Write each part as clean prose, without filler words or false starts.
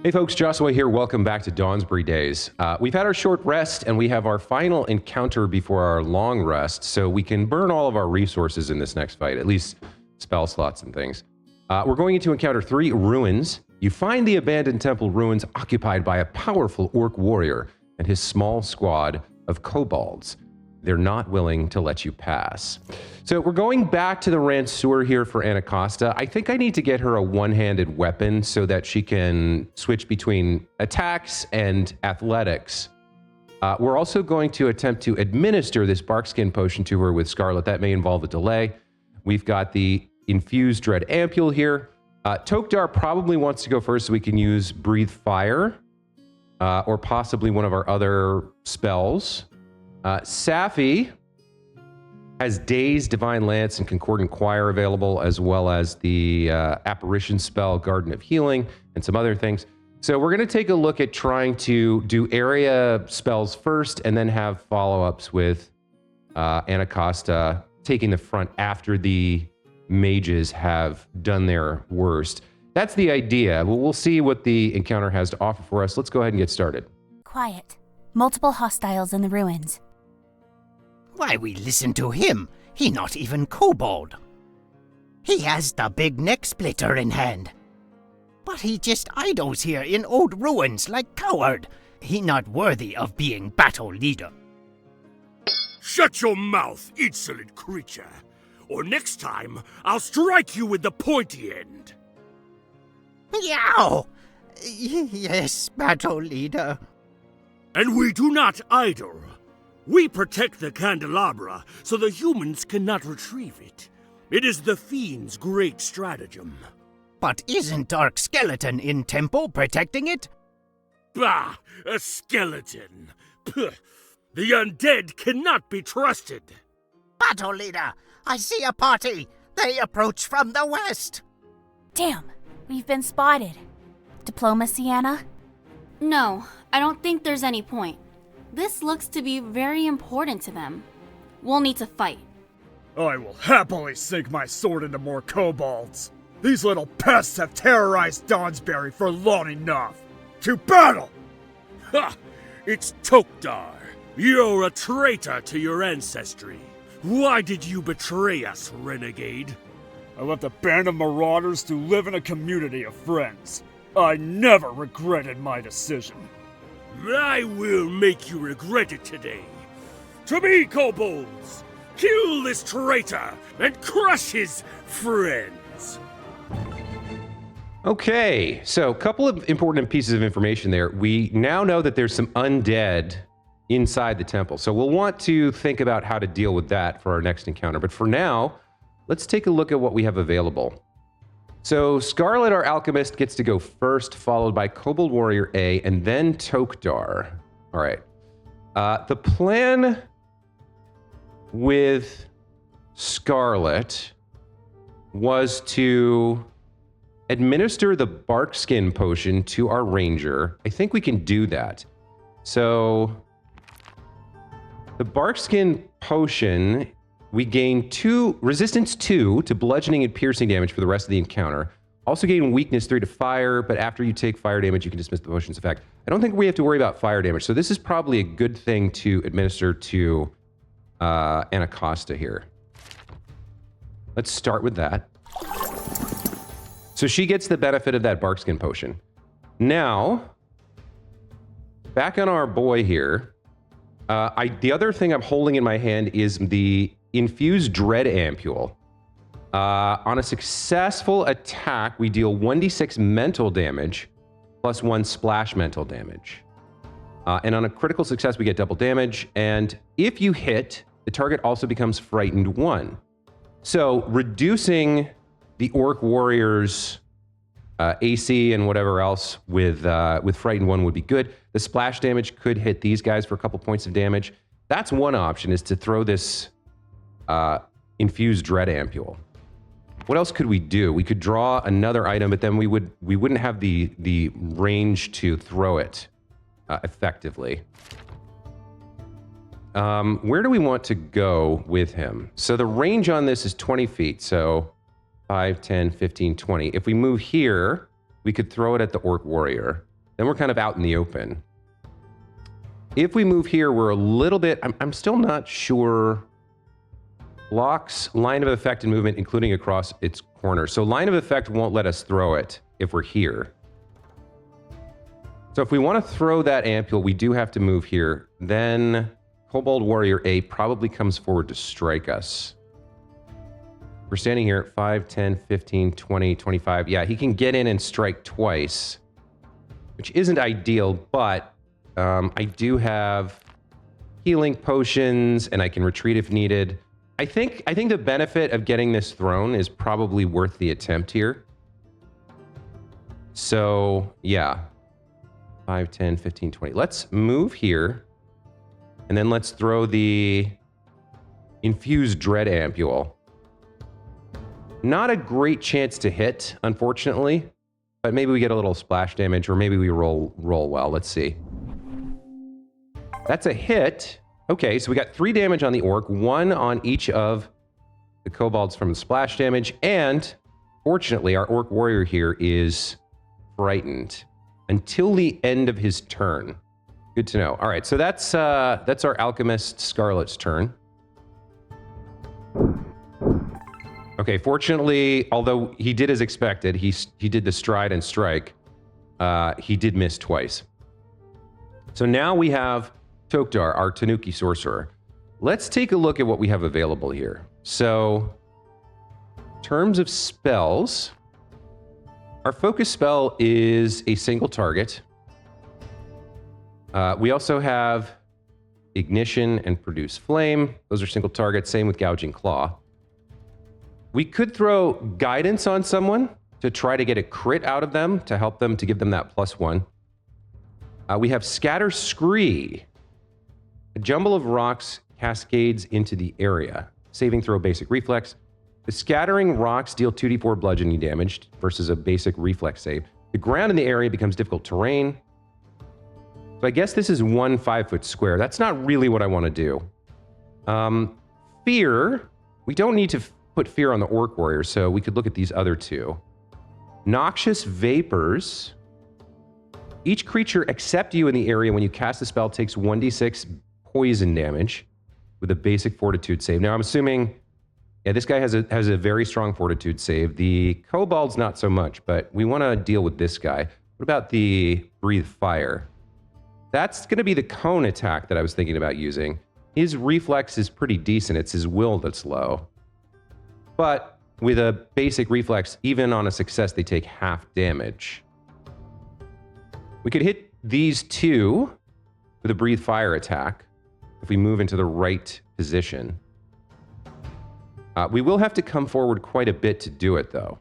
Hey folks, Joshua here. Welcome back to Dawnsbury Days. We've had our short rest and we have our final encounter before our long rest, so we can burn all of our resources in this next fight, at least spell slots and things. We're going to encounter 3 ruins. You find the abandoned temple ruins occupied by a powerful orc warrior and his small squad of kobolds. They're not willing to let you pass. So we're going back to the Ransour here for Anacostia. I think I need to get her a one-handed weapon so that she can switch between attacks and athletics. We're also going to attempt to administer this barkskin potion to her with Scarlet. That may involve a delay. We've got the infused dread ampule here. Tokdar probably wants to go first so we can use breathe fire or possibly one of our other spells. Safi has Daze, Divine Lance, and Concordant Choir available, as well as the apparition spell, Garden of Healing, and some other things. So we're going to take a look at trying to do area spells first, and then have follow-ups with Anacostia taking the front after the mages have done their worst. That's the idea. We'll see what the encounter has to offer for us. Let's go ahead and get started. Quiet. Multiple hostiles in the ruins. Why we listen to him? He not even kobold. He has the big Necksplitter in hand. But he just idles here in old ruins like coward. He not worthy of being battle leader. Shut your mouth, insolent creature, or next time I'll strike you with the pointy end. Yow! Yes, battle leader. And we do not idle. We protect the candelabra so the humans cannot retrieve it. It is the fiend's great stratagem. But isn't Dark Skeleton in temple protecting it? Bah! A skeleton! Puh. The undead cannot be trusted. Battle leader, I see a party. They approach from the west. Damn, we've been spotted. Diplomacy, Anna? No, I don't think there's any point. This looks to be very important to them. We'll need to fight. I will happily sink my sword into more kobolds. These little pests have terrorized Dawnsbury for long enough. To battle! Ha! It's Tokdar. You're a traitor to your ancestry. Why did you betray us, renegade? I left a band of marauders to live in a community of friends. I never regretted my decision. I will make you regret it today. To me, kobolds! Kill this traitor and crush his friends! Okay, so a couple of important pieces of information there. We now know that there's some undead inside the temple, so we'll want to think about how to deal with that for our next encounter. But for now, let's take a look at what we have available. So Scarlet, our alchemist, gets to go first, followed by Kobold Warrior A, and then Tokdar. All right. The plan with Scarlet was to administer the barkskin potion to our ranger. I think we can do that. So the barkskin potion, we gain resistance 2 to bludgeoning and piercing damage for the rest of the encounter. Also gain weakness 3 to fire, but after you take fire damage, you can dismiss the potion's effect. I don't think we have to worry about fire damage, so this is probably a good thing to administer to Anacostia here. Let's start with that. So she gets the benefit of that barkskin potion. Now, back on our boy here, the other thing I'm holding in my hand is the infused dread ampule. On a successful attack, we deal 1d6 mental damage plus 1 splash mental damage. And on a critical success, we get double damage. And if you hit, the target also becomes frightened 1. So reducing the orc warrior's AC and whatever else with frightened 1 would be good. The splash damage could hit these guys for a couple points of damage. That's one option, is to throw this infused dread ampule. What else could we do? We could draw another item, but then we wouldn't have the range to throw it effectively. Where do we want to go with him? So the range on this is 20 feet, so 5, 10, 15, 20. If we move here, we could throw it at the orc warrior. then we're kind of out in the open. If we move here, we're a little bit... I'm still not sure... Blocks line of effect and movement, including across its corner. So line of effect won't let us throw it if we're here. So if we want to throw that ampule, we do have to move here. Then Kobold Warrior A probably comes forward to strike us. We're standing here at 5, 10, 15, 20, 25. Yeah, he can get in and strike twice, which isn't ideal, but I do have healing potions and I can retreat if needed. I think the benefit of getting this thrown is probably worth the attempt here. So, yeah. 5, 10, 15, 20. Let's move here. And then let's throw the Infused Dread Ampule. Not a great chance to hit, unfortunately. But maybe we get a little splash damage, or maybe we roll well. Let's see. That's a hit. Okay, so we got 3 damage on the orc, 1 on each of the kobolds from the splash damage, and fortunately, our orc warrior here is frightened until the end of his turn. Good to know. All right, so that's our alchemist Scarlet's turn. Okay, fortunately, although he did as expected, he did the stride and strike. He did miss twice. So now we have Tokdar, our Tanuki sorcerer. Let's take a look at what we have available here. So, in terms of spells, our focus spell is a single target. We also have Ignition and Produce Flame. Those are single targets. Same with Gouging Claw. We could throw Guidance on someone to try to get a crit out of them, to help them, to give them that +1. We have Scatter Scree. A jumble of rocks cascades into the area. Saving throw basic reflex. The scattering rocks deal 2d4 bludgeoning damage versus a basic reflex save. The ground in the area becomes difficult terrain. So I guess this is 1 5-foot square. That's not really what I want to do. Fear. We don't need to put fear on the orc warrior, so we could look at these other 2. Noxious vapors. Each creature except you in the area when you cast the spell takes 1d6 poison damage with a basic fortitude save. Now I'm assuming, yeah, this guy has a very strong fortitude save. The kobold's not so much, but we want to deal with this guy. What about the Breathe Fire? That's going to be the cone attack that I was thinking about using. His reflex is pretty decent. It's his will that's low. But with a basic reflex, even on a success, they take half damage. We could hit these 2 with a Breathe Fire attack if we move into the right position. We will have to come forward quite a bit to do it, though.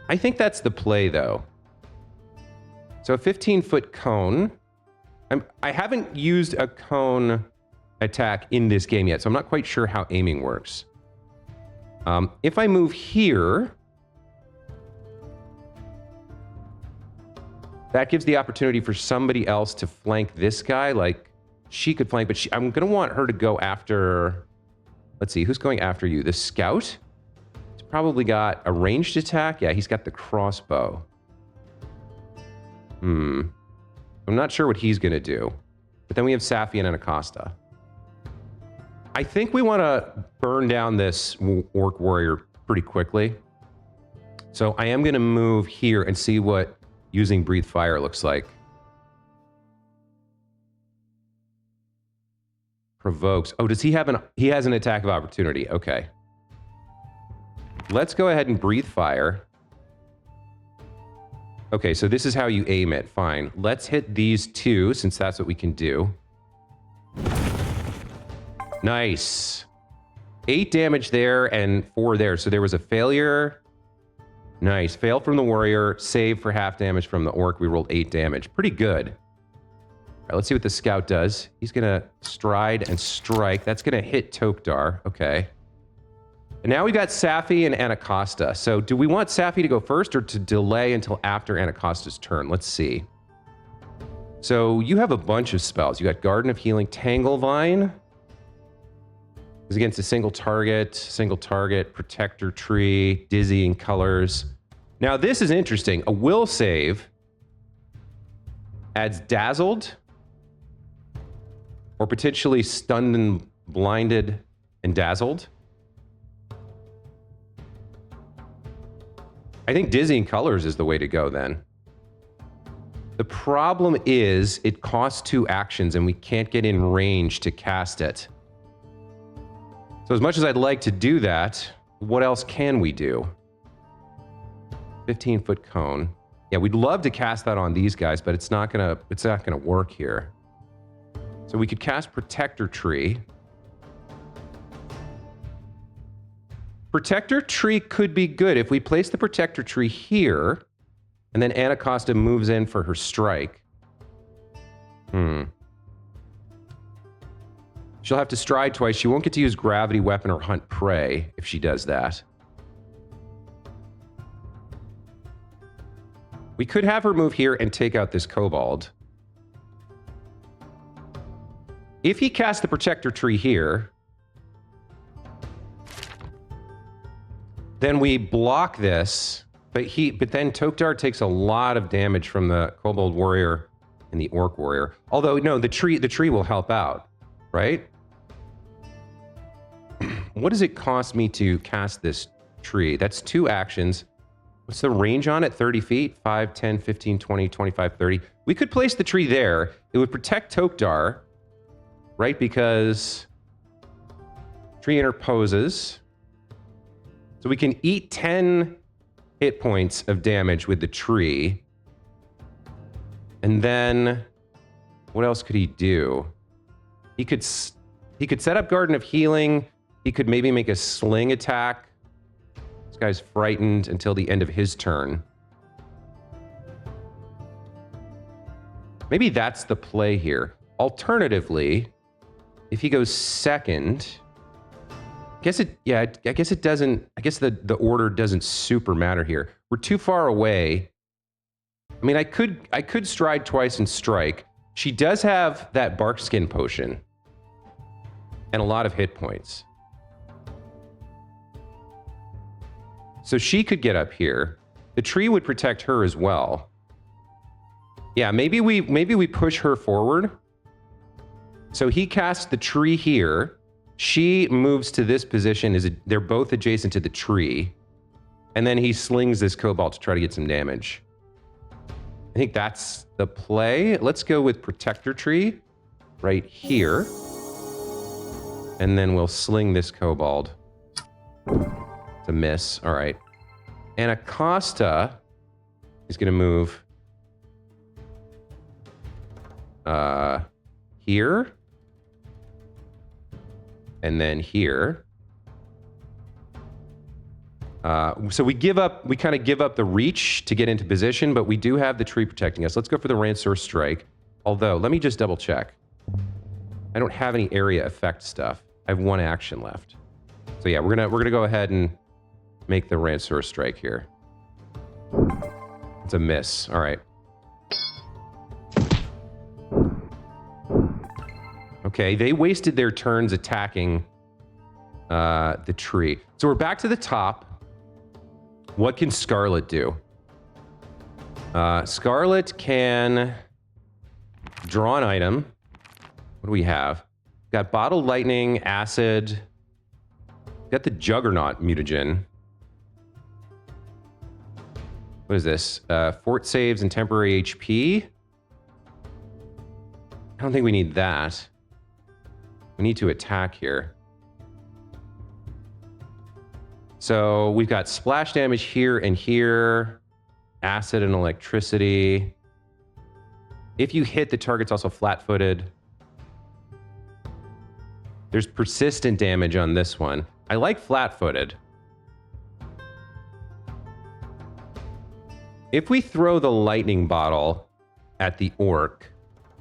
I think that's the play, though. So a 15-foot cone. I haven't used a cone attack in this game yet, so I'm not quite sure how aiming works. If I move here, that gives the opportunity for somebody else to flank this guy. Like, she could flank, but I'm going to want her to go after... Let's see, who's going after you? The scout? He's probably got a ranged attack. Yeah, he's got the crossbow. I'm not sure what he's going to do. But then we have Safi and Anacostia. I think we want to burn down this orc warrior pretty quickly. So I am going to move here and see what using Breathe Fire looks like. Provokes. Oh, does he have he has an attack of opportunity. Okay. Let's go ahead and Breathe Fire. Okay, so this is how you aim it. Fine. Let's hit these 2, since that's what we can do. Nice. 8 damage there and 4 there. So there was a failure. Nice. Fail from the warrior. Save for half damage from the orc. We rolled 8 damage. Pretty good. All right, let's see what the scout does. He's going to stride and strike. That's going to hit Tokdar. Okay. And now we got Safi and Anacostia. So do we want Safi to go first or to delay until after Anacostia's turn? Let's see. So you have a bunch of spells. You got Garden of Healing, Tanglevine. Is against a single target, Protector Tree, Dizzying Colors. Now, this is interesting. A will save adds dazzled or potentially stunned and blinded and dazzled. I think dizzying colors is the way to go then. The problem is it costs 2 actions and we can't get in range to cast it. So as much as I'd like to do that, what else can we do? 15-foot cone. Yeah, we'd love to cast that on these guys, but it's not gonna work here. So we could cast Protector Tree. Protector Tree could be good if we place the Protector Tree here, and then Anacosta moves in for her strike. She'll have to stride twice. She won't get to use gravity weapon or hunt prey if she does that. We could have her move here and take out this kobold. If he casts the Protector Tree here, then we block this, but then Tok'tar takes a lot of damage from the Kobold Warrior and the Orc Warrior. Although, no, the tree will help out, right? What does it cost me to cast this tree? That's 2 actions. What's the range on it? 30 feet? 5, 10, 15, 20, 25, 30. We could place the tree there. It would protect Tok'tar, right? Because tree interposes. So we can eat 10 hit points of damage with the tree. And then what else could he do? He could set up Garden of Healing. He could maybe make a sling attack. This guy's frightened until the end of his turn. Maybe that's the play here. Alternatively, if he goes second, I guess it doesn't, I guess the order doesn't super matter here. We're too far away. I mean, I could stride twice and strike. She does have that bark skin potion and a lot of hit points. So she could get up here. The tree would protect her as well. Yeah, maybe we push her forward. So he casts the tree here. She moves to this position. They're both adjacent to the tree. And then he slings this cobalt to try to get some damage. I think that's the play. Let's go with Protector Tree right here. And then we'll sling this kobold. It's a miss. All right. Anacosta is going to move here. And then here. So we kind of give up the reach to get into position, but we do have the tree protecting us. Let's go for the Rancour Strike. Although, let me just double check. I don't have any area effect stuff. I have 1 action left. So yeah, we're gonna go ahead and make the Rancour Strike here. It's a miss. All right. Okay, they wasted their turns attacking the tree. So we're back to the top. What can Scarlet do? Scarlet can draw an item. What do we have? Got Bottled Lightning, Acid. Got the Juggernaut mutagen. What is this? Fort saves and temporary HP. I don't think we need that. We need to attack here. So we've got splash damage here and here. Acid and electricity. If you hit, the target's also flat-footed. There's persistent damage on this one. I like flat-footed. If we throw the lightning bottle at the orc,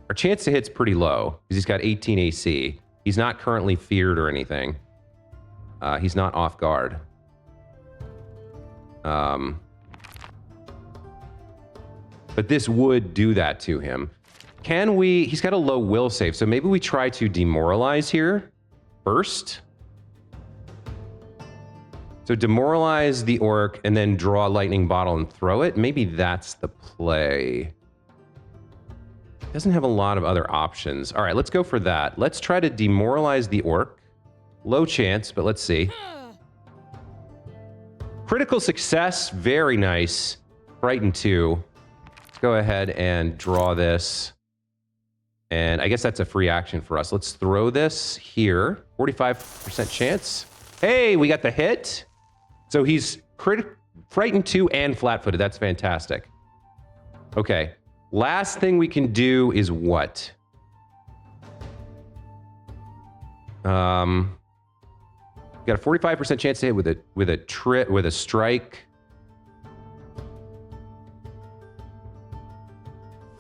our chance to hit's pretty low because he's got 18 AC. He's not currently feared or anything. He's not off guard. But this would do that to him. Can we... He's got a low will save, so maybe we try to demoralize here first. So demoralize the orc and then draw a lightning bottle and throw it. Maybe that's the play. Doesn't have a lot of other options. All right, let's go for that. Let's try to demoralize the orc. Low chance, but let's see. Critical success, very nice. Frighten 2. Let's go ahead and draw this. And I guess that's a free action for us. Let's throw this here. 45% chance. Hey, we got the hit. So he's frightened 2 and flat-footed. That's fantastic. Okay. Last thing we can do is what? Got a 45% chance to hit with a strike.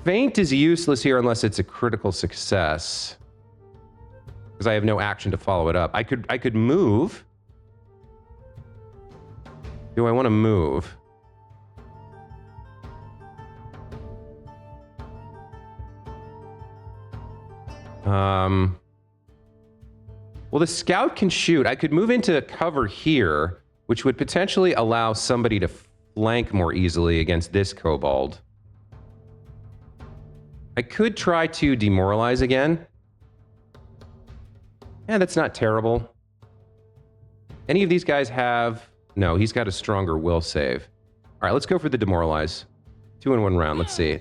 Feint is useless here unless it's a critical success, because I have no action to follow it up. I could move. Do I want to move? Well, the scout can shoot. I could move into cover here, which would potentially allow somebody to flank more easily against this kobold. I could try to demoralize again. Yeah, that's not terrible. Any of these guys have... No, he's got a stronger will save. All right, let's go for the demoralize. 2 in 1 round. Let's see.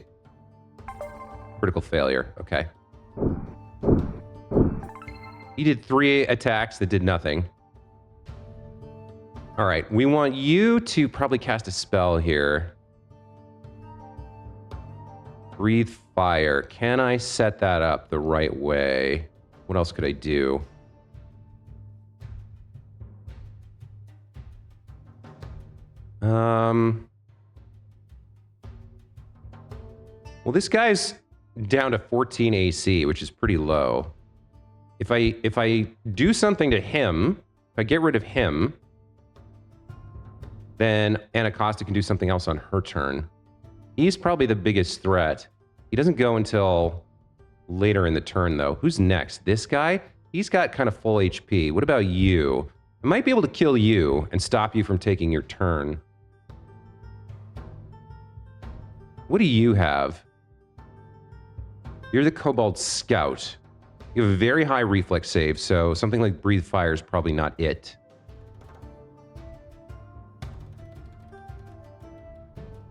Critical failure. Okay. He did 3 attacks that did nothing. All right, we want you to probably cast a spell here. Breathe fire. Can I set that up the right way? What else could I do? Well, this guy's down to 14 AC, which is pretty low. If I do something to him, if I get rid of him, then Anacostia can do something else on her turn. He's probably the biggest threat. He doesn't go until later in the turn, though. Who's next? This guy? He's got kind of full HP. What about you? I might be able to kill you and stop you from taking your turn. What do you have? You're the Kobold Scout. You have a very high reflex save, so something like Breathe Fire is probably not it.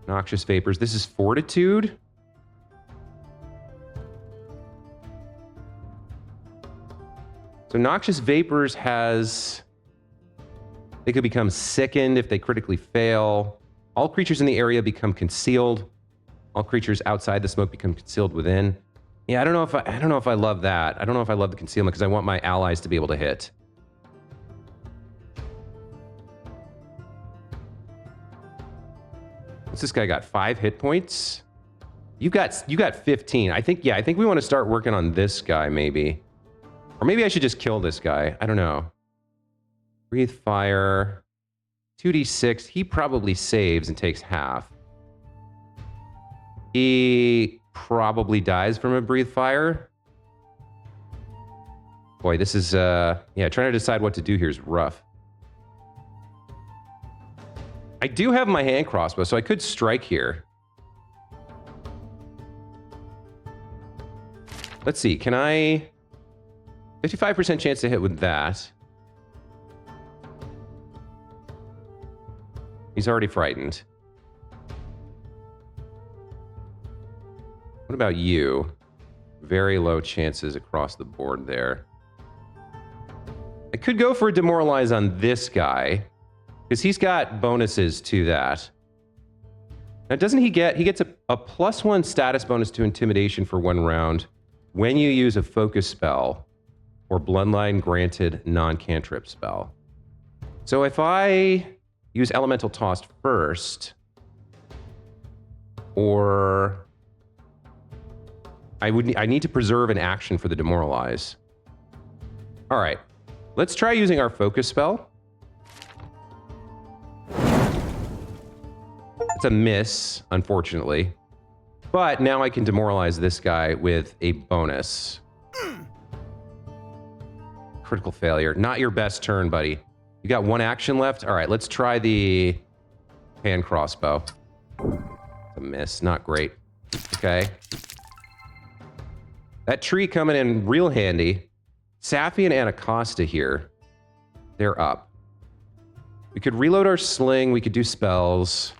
Noxious Vapors. This is Fortitude. So Noxious Vapors has... They could become sickened if they critically fail. All creatures in the area become concealed. All creatures outside the smoke become concealed within. Yeah, I don't know if I love that. I don't know if I love the concealment because I want my allies to be able to hit. What's this guy got? 5 hit points? You got 15. I think we want to start working on this guy maybe. Or maybe I should just kill this guy. I don't know. Breathe Fire. 2d6. He probably saves and takes half. He probably dies from a Breathe Fire. Boy, this is, yeah, trying to decide what to do here is rough. I do have my hand crossbow, so I could strike here. Let's see, can I... 55% chance to hit with that. He's already frightened. What about you? Very low chances across the board there. I could go for a demoralize on this guy, because he's got bonuses to that. Now, doesn't he get... He gets a +1 status bonus to intimidation for 1 round when you use a focus spell or bloodline granted non-cantrip spell. So if I use Elemental Tossed first, or... I need to preserve an action for the demoralize. All right, let's try using our focus spell. It's a miss, unfortunately. But now I can demoralize this guy with a bonus. Critical failure. Not your best turn, buddy. You got one action left? All right, let's try the hand crossbow. A miss, not great. Okay. That tree coming in real handy. Safi and Anacosta here. They're up. We could reload our sling. We could do spells.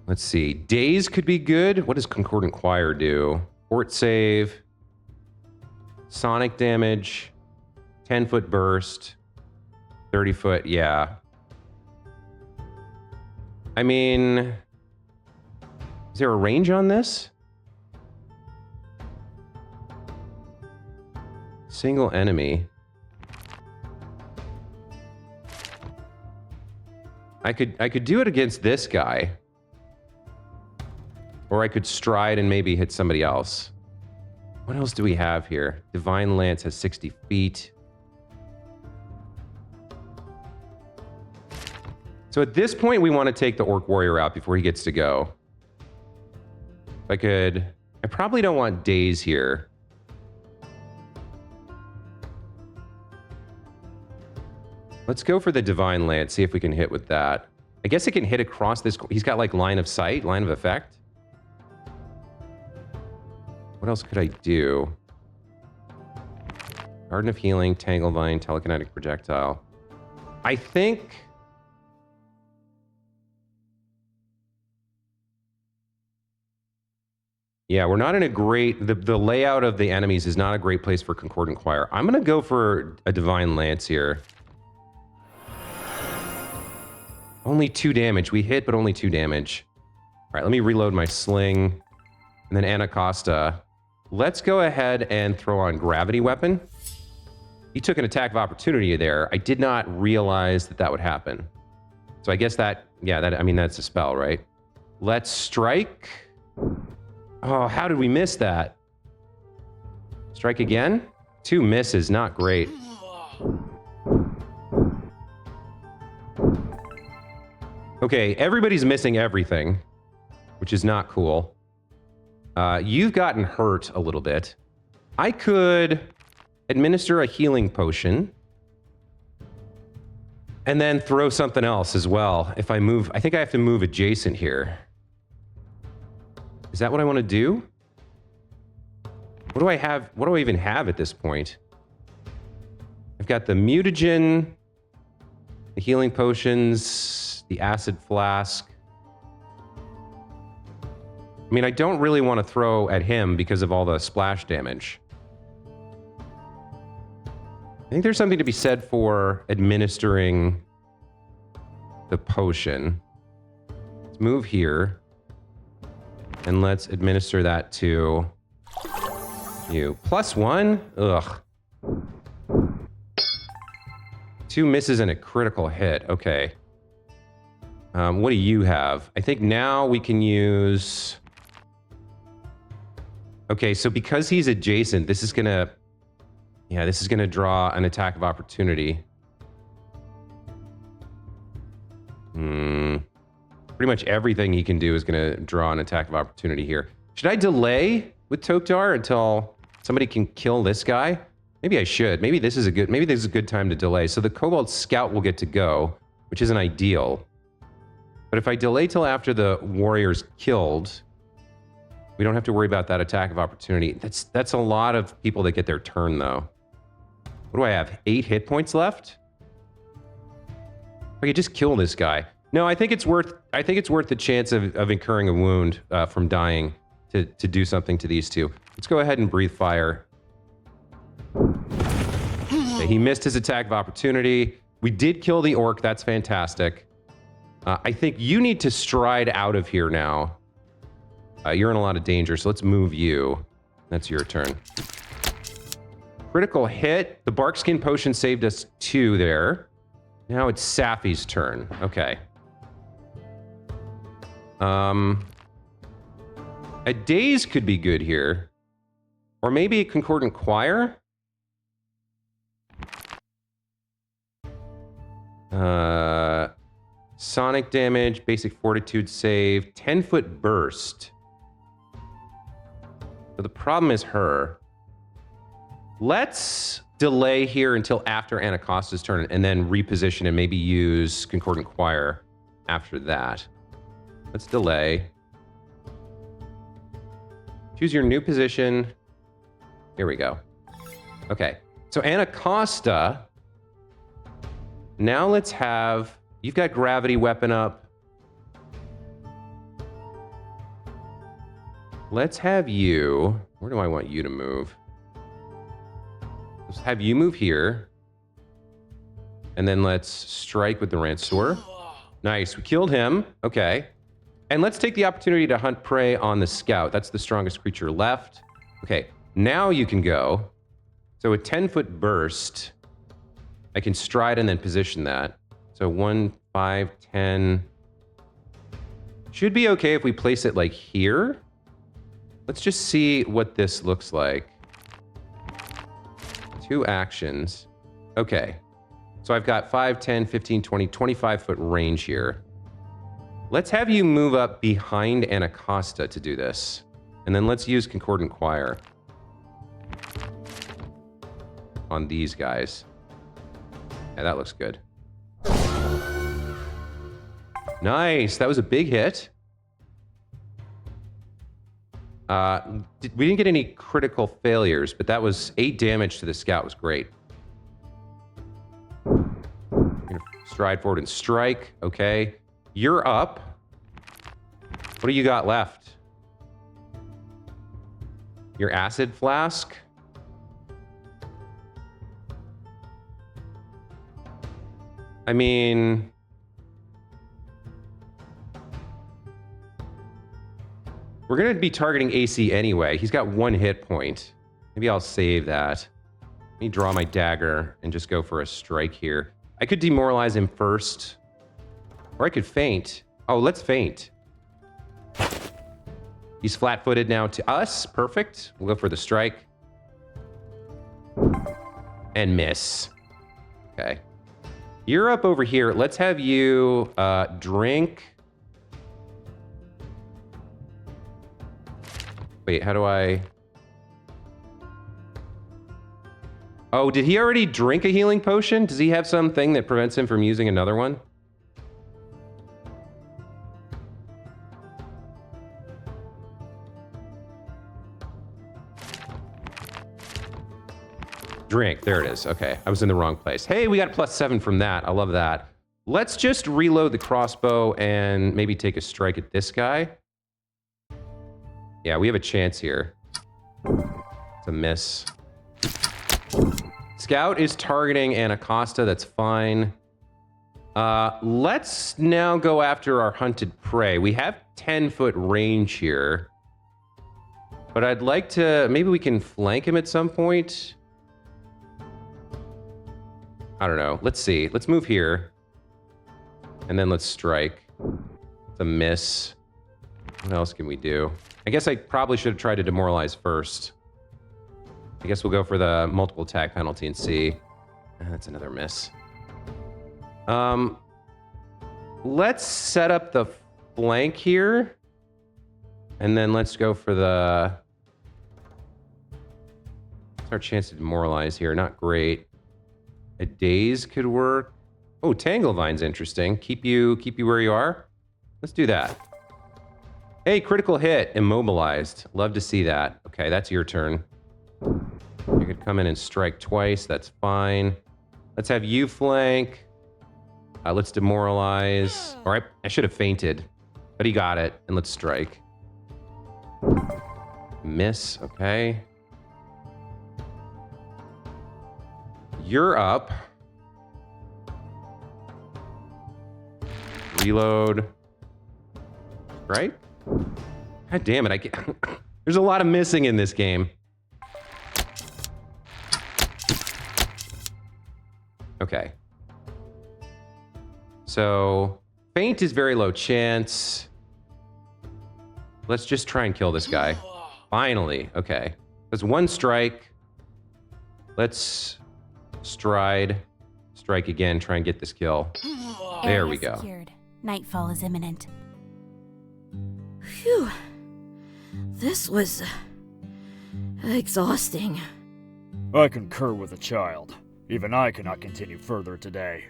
Let's see. Daze could be good. What does Concordant Choir do? Fort save. Sonic damage. 10-foot burst. 30-foot, yeah. I mean, is there a range on this? Single enemy. I could do it against this guy. Or I could stride and maybe hit somebody else. What else do we have here? Divine Lance has 60 feet. So at this point, we want to take the Orc Warrior out before he gets to go. If I could... I probably don't want Daze here. Let's go for the Divine Lance, see if we can hit with that. I guess it can hit across this... He's got like line of sight, line of effect. What else could I do? Garden of Healing, Tanglevine, Telekinetic Projectile. I think... Yeah, we're not in a great... The layout of the enemies is not a great place for Concordant Choir. I'm going to go for a Divine Lance here. Only 2 damage. We hit, but only 2 damage. All right, let me reload my sling. And then Anacosta. Let's go ahead and throw on Gravity Weapon. He took an attack of opportunity there. I did not realize that that would happen. So I guess that... Yeah, I mean, that's a spell, right? Let's strike... Oh, how did we miss that? Strike again? 2 misses, not great. Okay, everybody's missing everything, which is not cool. You've gotten hurt a little bit. I could administer a healing potion and then throw something else as well. If I move, I think I have to move adjacent here. Is that what I want to do? What do I have? What do I even have at this point? I've got the mutagen, the healing potions, the acid flask. I mean, I don't really want to throw at him because of all the splash damage. I think there's something to be said for administering the potion. Let's move here. And let's administer that to you. +1? Ugh. 2 misses and a critical hit. Okay. What do you have? I think now we can use... Okay, so because he's adjacent, this is gonna... Yeah, this is gonna draw an attack of opportunity. Pretty much everything he can do is gonna draw an attack of opportunity here. Should I delay with Toktar until somebody can kill this guy? Maybe I should. Maybe this is a good time to delay. So the Kobold Scout will get to go, which isn't ideal. But if I delay till after the warrior's killed, we don't have to worry about that attack of opportunity. That's a lot of people that get their turn, though. What do I have? 8 hit points left? I could just kill this guy. No, I think it's worth the chance of incurring a wound from dying to do something to these two. Let's go ahead and breathe fire. Okay, he missed his attack of opportunity. We did kill the orc. That's fantastic. I think you need to stride out of here now. You're in a lot of danger, so let's move you. That's your turn. Critical hit. The Barkskin Potion saved us 2 there. Now it's Safi's turn. Okay. A Daze could be good here. Or maybe a Concordant Choir? Sonic damage, basic fortitude save, 10-foot burst. So the problem is her. Let's delay here until after Anacosta's turn and then reposition and maybe use Concordant Choir after that. Let's delay. Choose your new position. Here we go. Okay, so Anacosta. Now let's have, you've got gravity weapon up. Let's have you, where do I want you to move? Let's have you move here. And then let's strike with the Ranseur. Nice, we killed him. Okay. And let's take the opportunity to hunt prey on the scout. That's the strongest creature left. Okay, now you can go. So a 10-foot burst. I can stride and then position that. So 1, 5, 10. Should be okay if we place it like here. Let's just see what this looks like. 2 actions. Okay. So I've got 5, 10, 15, 20, 25-foot range here. Let's have you move up behind Anacosta to do this. And then let's use Concordant Choir on these guys. Yeah, that looks good. Nice. That was a big hit. We didn't get any critical failures, but that was 8 damage to the scout. Was great. I'm gonna stride forward and strike. Okay. You're up. What do you got left? Your acid flask? I mean... we're going to be targeting AC anyway. He's got 1 hit point. Maybe I'll save that. Let me draw my dagger and just go for a strike here. I could demoralize him first. Or I could feint. Oh, let's feint. He's flat-footed now to us. Perfect. We'll go for the strike. And miss. Okay. You're up over here. Let's have you drink. Wait, how do I... Oh, did he already drink a healing potion? Does he have something that prevents him from using another one? Drink, there it is. Okay, I was in the wrong place. Hey, we got +7 from that. I love that. Let's just reload the crossbow and maybe take a strike at this guy. Yeah, we have a chance here. It's a miss. Scout is targeting Anacosta. That's fine. Let's now go after our hunted prey. We have 10-foot range here. But I'd like to... maybe we can flank him at some point. I don't know. Let's see. Let's move here. And then let's strike. It's a miss. What else can we do? I guess I probably should have tried to demoralize first. I guess we'll go for the multiple attack penalty and see. That's another miss. Let's set up the flank here. And then let's go for the... what's our chance to demoralize here? Not great. A daze could work. Oh, Tanglevine's interesting. Keep you where you are. Let's do that. Hey, critical hit, immobilized. Love to see that. Okay, that's your turn. You could come in and strike twice. That's fine. Let's have you flank. Let's demoralize. All right, I should have fainted, but he got it. And let's strike. Miss. Okay. You're up. Reload. Right? God damn it, there's a lot of missing in this game. Okay. So, feint is very low chance. Let's just try and kill this guy. Finally, okay. There's 1 strike. Let's stride. Strike again, try and get this kill. There we go. Secured. Nightfall is imminent. Phew. This was exhausting. I concur with the child. Even I cannot continue further today.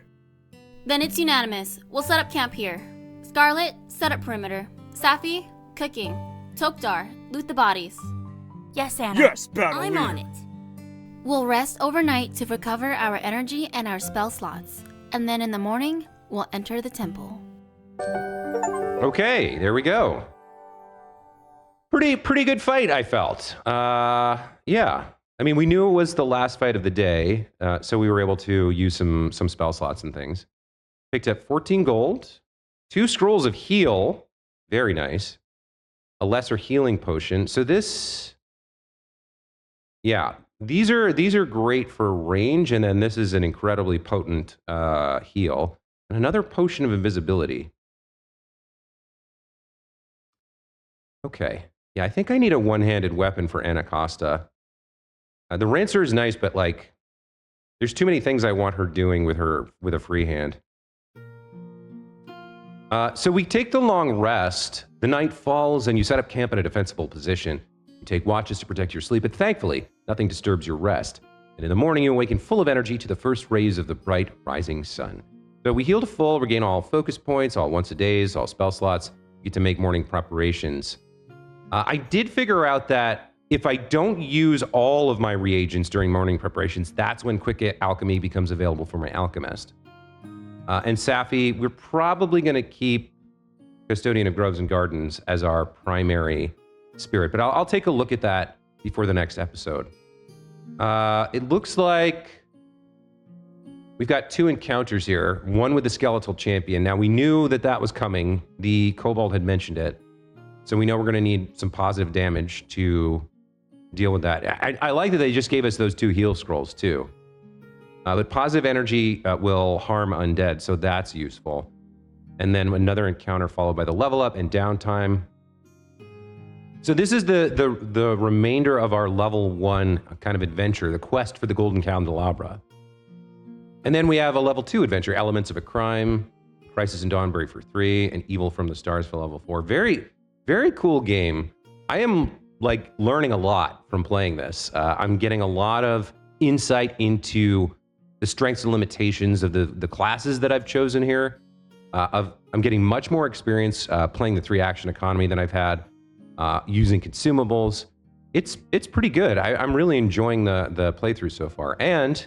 Then it's unanimous. We'll set up camp here. Scarlet, set up perimeter. Safi, cooking. Tokdar, loot the bodies. Yes, Anna. Yes, battle I'm leader. on it. We'll rest overnight to recover our energy and our spell slots. And then in the morning, we'll enter the temple. Okay, there we go. Pretty good fight, I felt. Yeah. I mean, we knew it was the last fight of the day, so we were able to use some spell slots and things. Picked up 14 gold, 2 scrolls of heal, very nice, a lesser healing potion. So this, yeah, these are great for range, and then this is an incredibly potent heal, and another potion of invisibility. Okay, yeah, I think I need a one-handed weapon for Anacosta. The Rancer is nice, but like, there's too many things I want her doing with a free hand. So we take the long rest. The night falls, and you set up camp in a defensible position. You take watches to protect your sleep, but thankfully, nothing disturbs your rest. And in the morning, you awaken full of energy to the first rays of the bright rising sun. So we heal to full, regain all focus points, all once-a-days, all spell slots. You get to make morning preparations. I did figure out that if I don't use all of my reagents during morning preparations, that's when Quick Alchemy becomes available for my alchemist. And Safi, we're probably going to keep Custodian of Groves and Gardens as our primary spirit, but I'll take a look at that before the next episode. It looks like we've got 2 encounters here, one with the Skeletal Champion. Now, we knew that was coming. The Kobold had mentioned it. So we know we're going to need some positive damage to deal with that. I like that they just gave us those 2 heal scrolls, too. But positive energy will harm undead, so that's useful. And then another encounter followed by the level up and downtime. So this is the remainder of our level 1 kind of adventure, the quest for the Golden Candelabra. And then we have a level 2 adventure, Elements of a Crime, Crisis in Dawnsbury for 3, and Evil from the Stars for level 4. Very cool game. I am like learning a lot from playing this. I'm getting a lot of insight into the strengths and limitations of the classes that I've chosen here. I'm getting much more experience playing the 3-action economy than I've had, using consumables. It's pretty good. I'm really enjoying the playthrough so far, and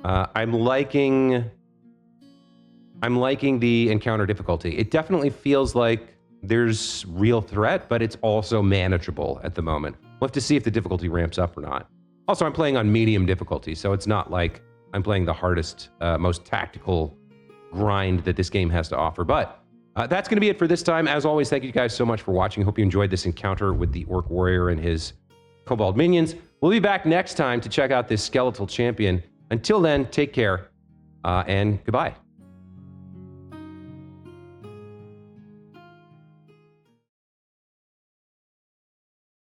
I'm liking the encounter difficulty. It definitely feels like there's real threat, but it's also manageable at the moment. We'll have to see if the difficulty ramps up or not. Also, I'm playing on medium difficulty, so it's not like I'm playing the hardest, most tactical grind that this game has to offer. But that's going to be it for this time. As always, thank you guys so much for watching. Hope you enjoyed this encounter with the Orc Warrior and his Kobold minions. We'll be back next time to check out this Skeletal Champion. Until then, take care, and goodbye.